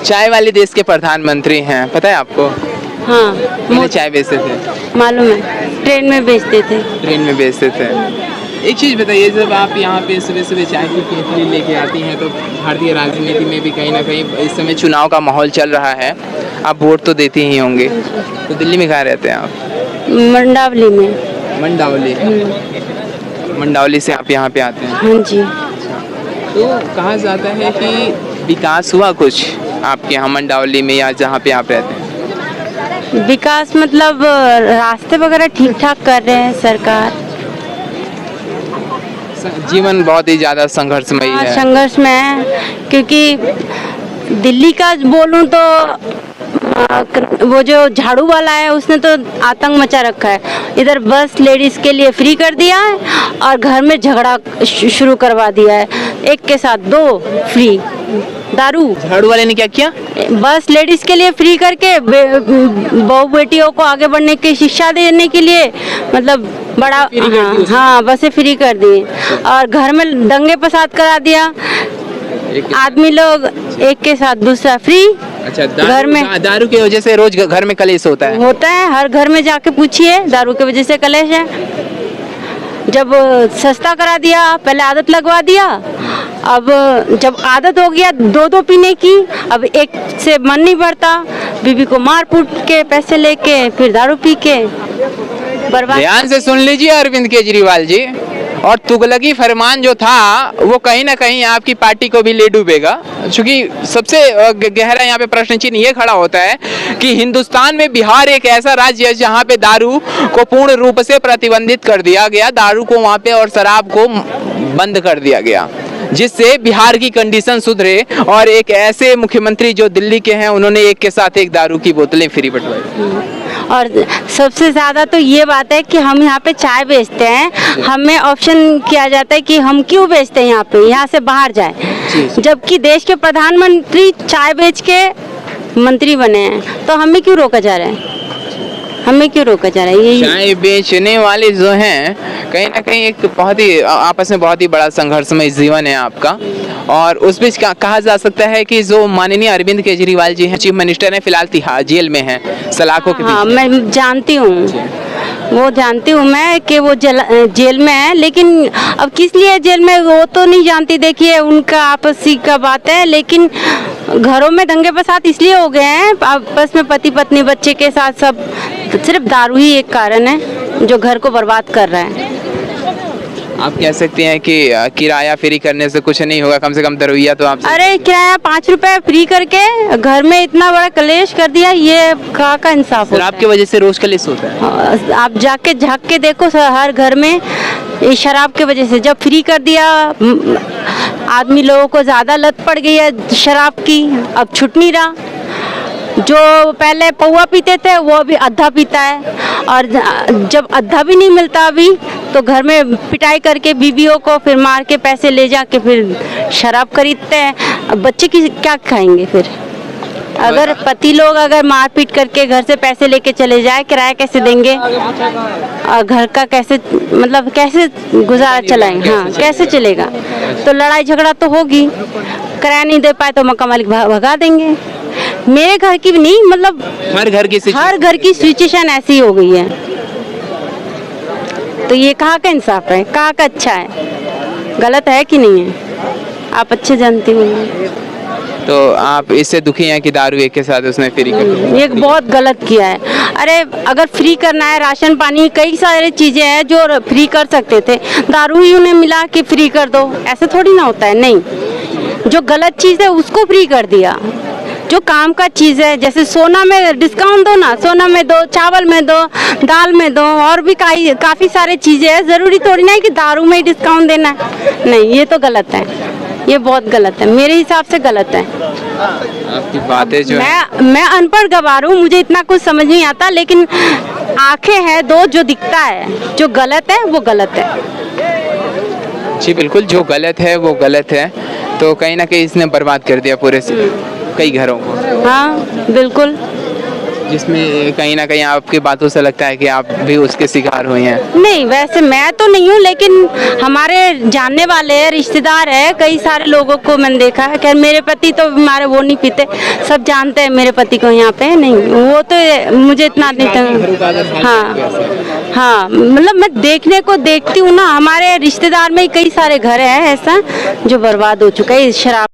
चाय वाले देश के प्रधानमंत्री हैं, पता है आपको? हाँ पहले चाय बेचते थे, मालूम है, ट्रेन में बेचते थे। ट्रेन में बेचते थे। एक चीज़ बताइए, जब आप यहाँ पे सुबह सुबह चाय की केतली लेके आती हैं तो भारतीय राजनीति में भी कहीं ना कहीं इस समय चुनाव का माहौल चल रहा है, आप वोट तो देते ही होंगे, तो दिल्ली में कहाँ रहते हैं आप? मंडावली में। मंडावली। मंडावली से आप यहाँ पे आते हैं? हाँ जी। तो कहा जाता है कि विकास हुआ कुछ आपके यहाँ मंडावली में या जहाँ पे आप रहते हैं? विकास मतलब रास्ते वगैरह ठीक ठाक कर रहे हैं सरकार। जीवन बहुत ही ज़्यादा संघर्षमयी है। संघर्ष में है, क्योंकि दिल्ली का बोलूं तो वो जो झाड़ू वाला है उसने तो आतंक मचा रखा है। इधर बस लेडीज के लिए फ्री कर दिया है और घर में झगड़ा शुरू करवा दिया है, एक के साथ दो फ्री दारू। झाड़ू वाले ने क्या किया? बस लेडीज के लिए फ्री करके बहू बेटियों को आगे बढ़ने की शिक्षा देने के लिए मतलब बड़ा हाँ बसें फ्री कर दी और घर में दंगे फसाद करा दिया। आदमी लोग एक के साथ दूसरा फ्री। अच्छा, घर में दारू की वजह से रोज घर में कलेश होता है? हर घर में जाके पूछिए, दारू की वजह से कलेश है। जब सस्ता करा दिया, पहले आदत लगवा दिया, अब जब आदत हो गया दो दो पीने की, अब एक से मन नहीं भरता, बीबी को मार पीट के पैसे लेके फिर दारू पी के बर्बाद। ध्यान से सुन लीजिए अरविंद केजरीवाल जी, और तुगलकी फरमान जो था वो कहीं ना कहीं आपकी पार्टी को भी ले डूबेगा, क्योंकि सबसे गहरा यहाँ पे प्रश्न चिन्ह ये खड़ा होता है कि हिंदुस्तान में बिहार एक ऐसा राज्य है जहाँ पे दारू को पूर्ण रूप से प्रतिबंधित कर दिया गया, दारू को वहाँ पे और शराब को बंद कर दिया गया, जिससे बिहार की कंडीशन सुधरे। और एक ऐसे मुख्यमंत्री जो दिल्ली के हैं, उन्होंने एक के साथ एक दारू की बोतलें फ्री बंटवाई। और सबसे ज़्यादा तो ये बात है कि हम यहाँ पे चाय बेचते हैं, हमें ऑप्शन किया जाता है कि हम क्यों बेचते हैं यहाँ पे, यहाँ से बाहर जाए, जबकि देश के प्रधानमंत्री चाय बेच के मंत्री बने हैं, तो हमें क्यों रोका जा रहा है? हमें क्यों रोका जा रहा है? ये चाय बेचने वाले जो हैं कहीं ना कहीं एक बहुत ही आपस में बहुत ही बड़ा संघर्षमय जीवन है आपका, और उस बीच कहा जा सकता है कि जो माननीय अरविंद केजरीवाल जी हैं, चीफ मिनिस्टर हैं, फिलहाल तिहाड़ जेल में हैं सलाखों के हाँ, बीच। मैं जानती हूँ, वो जानती हूँ मैं कि वो जेल में है, लेकिन अब किस लिए जेल में वो तो नहीं जानती। देखिए उनका आपसी का बात है, लेकिन घरों में दंगे फसाद इसलिए हो गए हैं आपस में, पति पत्नी बच्चे के साथ सब, सिर्फ दारू ही एक कारण है जो घर को बर्बाद कर रहा है। आप कह सकते हैं कि किराया फ्री करने से कुछ नहीं होगा, कम से कम दरवैया तो आप। अरे किराया 5 रुपए फ्री करके घर में इतना बड़ा कलेश कर दिया, ये कहाँ का इंसाफ होता है? आपकी वजह से रोज कलेश होता है। आप जाके झाँक के देखो हर घर में ये शराब के वजह से। जब फ्री कर दिया आदमी लोगों को ज़्यादा लत पड़ गई है शराब की, अब छूट नहीं रहा। जो पहले पौवा पीते थे वो अभी अद्धा पीता है, और जब अद्धा भी नहीं मिलता अभी तो घर में पिटाई करके बीवियों को फिर मार के पैसे ले जाके फिर शराब खरीदते हैं। अब बच्चे की क्या खाएंगे फिर? अगर पति लोग अगर मारपीट करके घर से पैसे लेके चले जाए, किराया कैसे देंगे और घर का कैसे मतलब कैसे गुजारा चलाएंगे? हाँ, कैसे चलेगा? तो लड़ाई झगड़ा तो होगी, किराया नहीं दे पाए तो मकान मालिक भगा देंगे। मेरे घर की भी नहीं, मतलब हर घर की सिचुएशन ऐसी हो गई है। तो ये कहाँ का इंसाफ है, कहाँ का अच्छा है? गलत है कि नहीं है? आप अच्छे जानते होंगे। तो आप इससे दुखी हैं कि दारू एक के साथ उसने फ्री कर दिया? ये बहुत गलत किया है। अरे अगर फ्री करना है, राशन पानी कई सारी चीजें हैं जो फ्री कर सकते थे, दारू ही उन्हें मिला कि फ्री कर दो, ऐसे थोड़ी ना होता है। नहीं, जो गलत चीज है उसको फ्री कर दिया। जो काम का चीज़ है, जैसे सोना में डिस्काउंट दो ना, सोना में दो, चावल में दो, दाल में दो, और भी काफ़ी सारे चीज़ें हैं। ज़रूरी थोड़ी ना है कि दारू में ही डिस्काउंट देना है। नहीं, ये तो गलत है, ये बहुत गलत है, मेरे हिसाब से गलत है। आपकी बातें जो मैं अनपढ़ गवार हूँ, मुझे इतना कुछ समझ नहीं आता, लेकिन आंखें हैं दो, जो दिखता है, जो गलत है वो गलत है। जी बिल्कुल, जो गलत है वो गलत है। तो कहीं ना कहीं इसने बर्बाद कर दिया पूरे कई घरों को। हाँ बिल्कुल। जिसमें कहीं ना कहीं आपकी बातों से लगता है कि आप भी उसके शिकार हुई हैं। नहीं, वैसे मैं तो नहीं हूँ, लेकिन हमारे जानने वाले हैं, रिश्तेदार है, कई सारे लोगों को मैंने देखा है। खैर मेरे पति तो हमारे वो नहीं पीते, सब जानते हैं मेरे पति को यहाँ पे। नहीं, वो तो मुझे इतना नहीं था। हाँ हाँ, मतलब मैं देखती हूँ ना, हमारे रिश्तेदार में कई सारे घर हैं ऐसा जो बर्बाद हो चुका है इस शराब